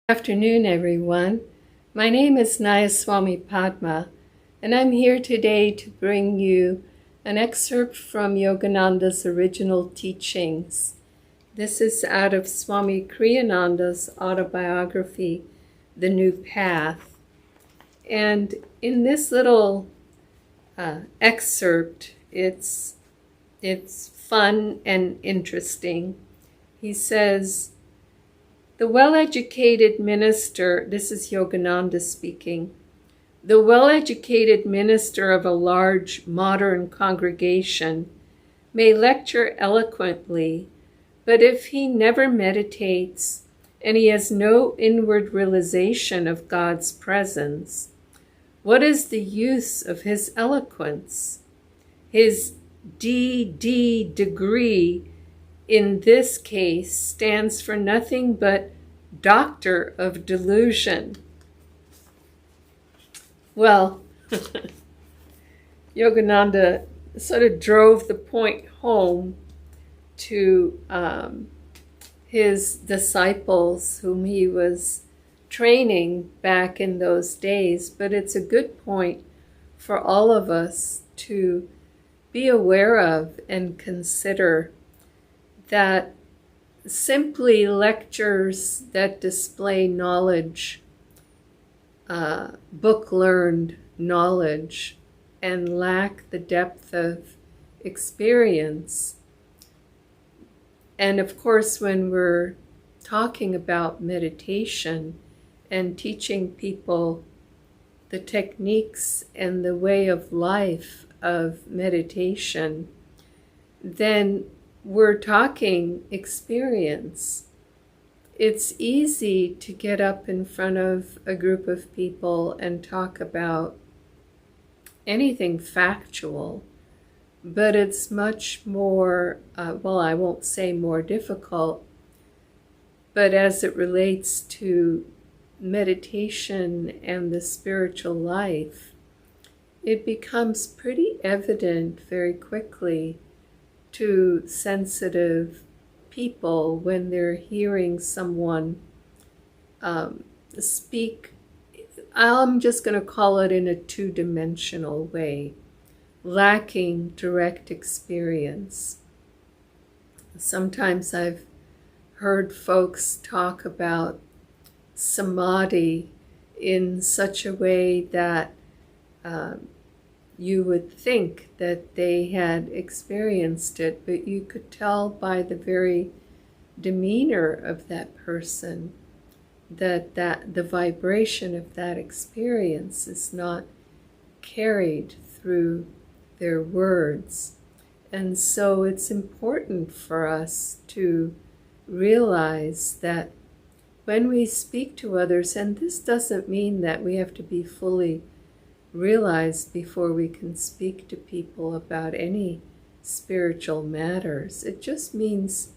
Good afternoon, everyone. My name is Nayaswami Padma, and I'm here today to bring you an excerpt from Yogananda's original teachings. This is out of Swami Kriyananda's autobiography, The New Path. And in this little excerpt, it's fun and interesting. He says, the well-educated minister, this is Yogananda speaking, the well-educated minister of a large modern congregation may lecture eloquently, but if he never meditates and he has no inward realization of God's presence, what is the use of his eloquence? His D.D. degree in this case stands for nothing but doctor of delusion. Well, Yogananda sort of drove the point home to his disciples whom he was training back in those days, but it's a good point for all of us to be aware of and consider that simply lectures that display knowledge, book-learned knowledge, and lack the depth of experience. And of course, when we're talking about meditation and teaching people the techniques and the way of life of meditation, then we're talking experience. It's easy to get up in front of a group of people and talk about anything factual, but it's much more, I won't say more difficult, but as it relates to meditation and the spiritual life, it becomes pretty evident very quickly to sensitive people when they're hearing someone speak. I'm just going to call it in a two-dimensional way, lacking direct experience. Sometimes I've heard folks talk about samadhi in such a way that you would think that they had experienced it, but you could tell by the very demeanor of that person that the vibration of that experience is not carried through their words. And so it's important for us to realize that when we speak to others, and this doesn't mean that we have to be fully realized before we can speak to people about any spiritual matters. It just means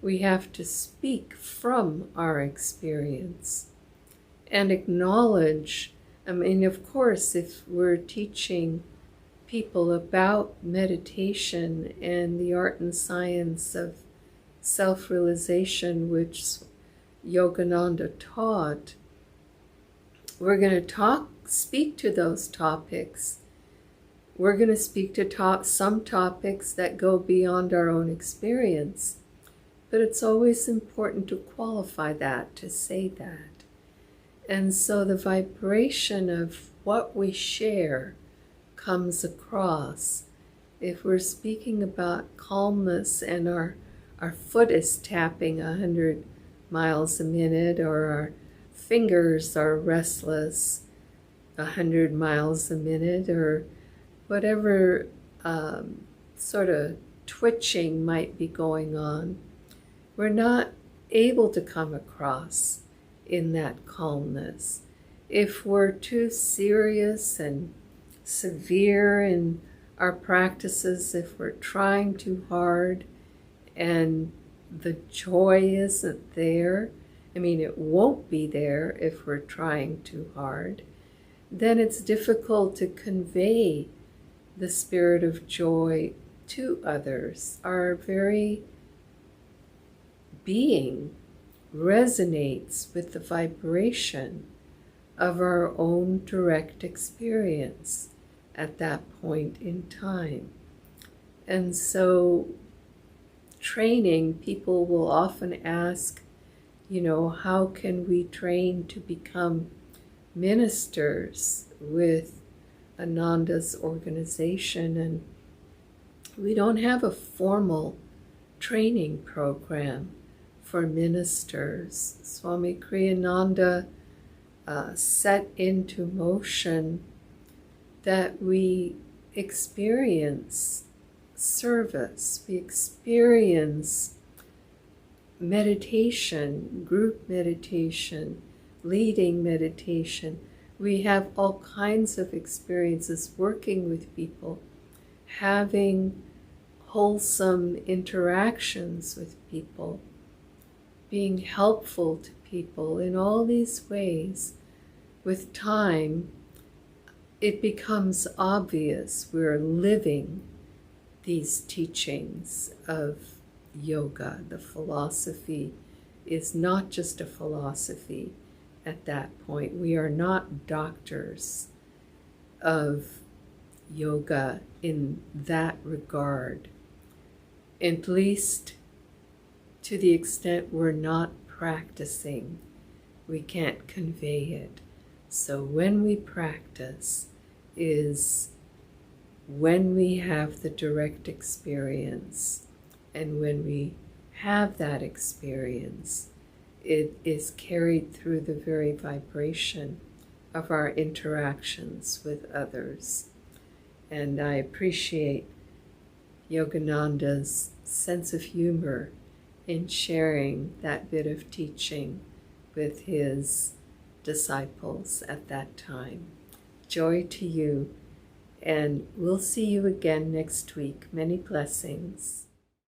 we have to speak from our experience and acknowledge. Of course, if we're teaching people about meditation and the art and science of self-realization, which Yogananda taught, we're going to speak to those topics. We're going to speak to some topics that go beyond our own experience. But it's always important to qualify that, to say that. And so the vibration of what we share comes across. If we're speaking about calmness and our foot is tapping 100 miles a minute, or our fingers are restless 100 miles a minute, or whatever sort of twitching might be going on, we're not able to come across in that calmness. If we're too serious and severe in our practices, if we're trying too hard and the joy isn't there, it won't be there if we're trying too hard, then it's difficult to convey the spirit of joy to others. Our very being resonates with the vibration of our own direct experience at that point in time. And so, training, people will often ask, how can we train to become ministers with Ananda's organization? And we don't have a formal training program for ministers. Swami Kriyananda set into motion that we experience service, we experience meditation, group meditation, leading meditation. We have all kinds of experiences working with people, having wholesome interactions with people, being helpful to people in all these ways. With time, it becomes obvious we're living these teachings of yoga. The philosophy is not just a philosophy at that point. We are not doctors of yoga in that regard, at least to the extent we're not practicing. We can't convey it. So when we practice is when we have the direct experience, and when we have that experience, it is carried through the very vibration of our interactions with others. And I appreciate Yogananda's sense of humor in sharing that bit of teaching with his disciples at that time. Joy to you, and we'll see you again next week. Many blessings.